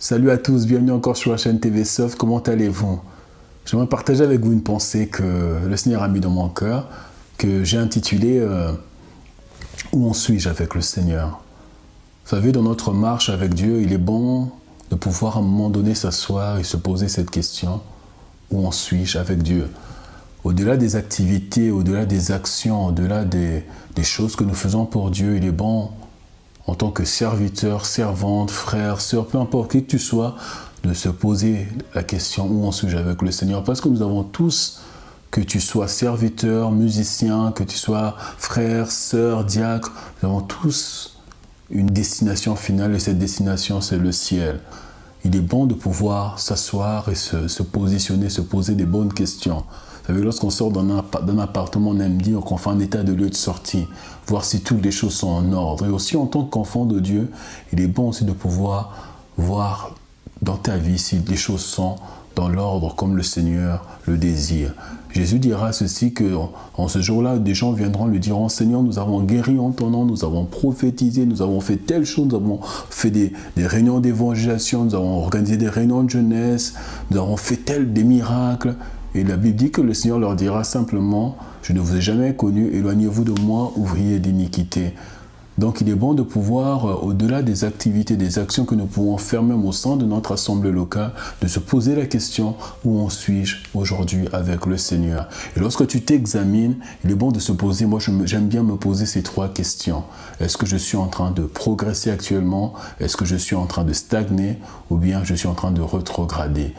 Salut à tous, bienvenue encore sur la chaîne TV Soft, comment allez-vous? J'aimerais partager avec vous une pensée que le Seigneur a mis dans mon cœur, que j'ai intitulée Où en suis-je avec le Seigneur? Vous savez, dans notre marche avec Dieu, il est bon de pouvoir à un moment donné s'asseoir et se poser cette question. Où en suis-je avec Dieu? Au-delà des activités, au-delà des actions, au-delà des choses que nous faisons pour Dieu, il est bon, en tant que serviteur, servante, frère, sœur, peu importe qui que tu sois, de se poser la question où en suis-je avec le Seigneur. Parce que nous avons tous, que tu sois serviteur, musicien, que tu sois frère, sœur, diacre, nous avons tous une destination finale et cette destination, c'est le ciel. Il est bon de pouvoir s'asseoir et se positionner, se poser des bonnes questions. Vous savez, lorsqu'on sort d'un appartement, on aime dire qu'on fait un état de lieu de sortie, voir si toutes les choses sont en ordre. Et aussi, en tant qu'enfant de Dieu, il est bon aussi de pouvoir voir dans ta vie si les choses sont dans l'ordre comme le Seigneur le désire. Jésus dira ceci, qu'en ce jour-là, des gens viendront lui diront, Seigneur, nous avons guéri en ton nom, nous avons prophétisé, nous avons fait telle chose, nous avons fait des réunions d'évangélisation, nous avons organisé des réunions de jeunesse, nous avons fait des miracles. Et la Bible dit que le Seigneur leur dira simplement, je ne vous ai jamais connu, éloignez-vous de moi, ouvriers d'iniquité. Donc il est bon de pouvoir, au-delà des activités, des actions que nous pouvons faire même au sein de notre assemblée locale, de se poser la question, où en suis-je aujourd'hui avec le Seigneur? Et lorsque tu t'examines, il est bon de se poser, moi j'aime bien me poser ces trois questions. Est-ce que je suis en train de progresser actuellement? Est-ce que je suis en train de stagner? Ou bien je suis en train de rétrograder?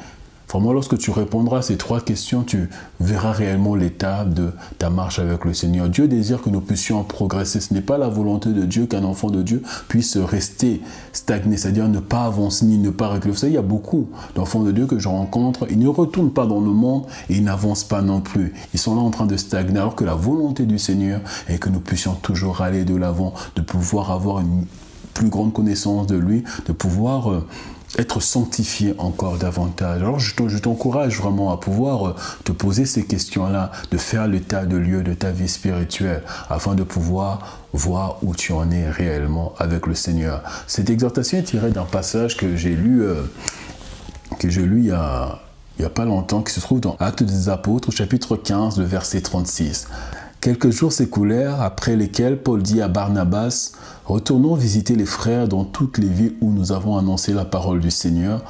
Vraiment, lorsque tu répondras à ces trois questions, tu verras réellement l'état de ta marche avec le Seigneur. Dieu désire que nous puissions progresser. Ce n'est pas la volonté de Dieu qu'un enfant de Dieu puisse rester stagné, c'est-à-dire ne pas avancer ni ne pas reculer. Vous savez, il y a beaucoup d'enfants de Dieu que je rencontre, ils ne retournent pas dans le monde et ils n'avancent pas non plus. Ils sont là en train de stagner, alors que la volonté du Seigneur est que nous puissions toujours aller de l'avant, de pouvoir avoir une plus grande connaissance de lui, de pouvoir être sanctifié encore davantage. Alors je t'encourage vraiment à pouvoir te poser ces questions-là, de faire l'état de lieu de ta vie spirituelle, afin de pouvoir voir où tu en es réellement avec le Seigneur. Cette exhortation est tirée d'un passage que j'ai lu, il y a pas longtemps, qui se trouve dans Actes des Apôtres, chapitre 15, le verset 36. Quelques jours s'écoulèrent, après lesquels Paul dit à Barnabas, « Retournons visiter les frères dans toutes les villes où nous avons annoncé la parole du Seigneur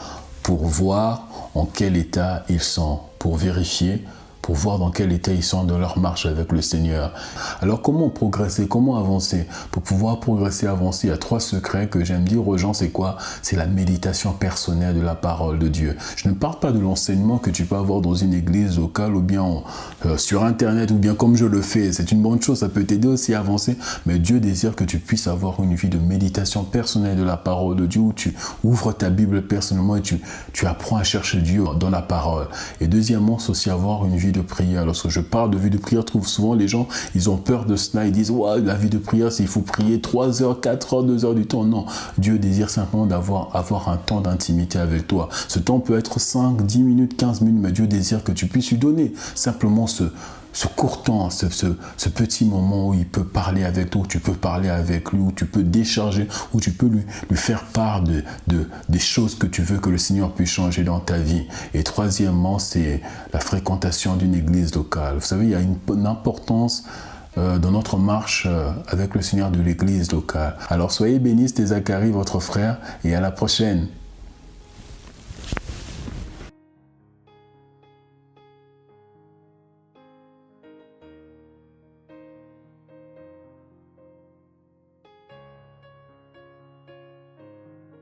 pour voir en quel état ils sont, pour vérifier, pour voir dans quel état ils sont dans leur marche avec le Seigneur. » Alors comment progresser, comment avancer? Pour pouvoir progresser, avancer, il y a trois secrets que j'aime dire aux gens, c'est quoi? C'est la méditation personnelle de la parole de Dieu. Je ne parle pas de l'enseignement que tu peux avoir dans une église locale ou bien sur Internet ou bien comme je le fais. C'est une bonne chose, ça peut t'aider aussi à avancer, mais Dieu désire que tu puisses avoir une vie de méditation personnelle de la parole de Dieu où tu ouvres ta Bible personnellement et tu apprends à chercher Dieu dans la parole. Et deuxièmement, c'est aussi avoir une vie de prière. Lorsque je parle de vie de prière, je trouve souvent les gens, ils ont peur de cela, ils disent ouais, la vie de prière, c'est il faut prier 3 heures, 4 heures, 2 heures du temps. Non, Dieu désire simplement avoir un temps d'intimité avec toi. Ce temps peut être 5, 10 minutes, 15 minutes, mais Dieu désire que tu puisses lui donner simplement ce court temps, ce petit moment où il peut parler avec toi, où tu peux parler avec lui, où tu peux décharger, où tu peux lui faire part des choses que tu veux que le Seigneur puisse changer dans ta vie. Et troisièmement, c'est la fréquentation d'une église locale. Vous savez, il y a une importance dans notre marche avec le Seigneur de l'église locale. Alors soyez bénis, c'était Zacharie, votre frère, et à la prochaine.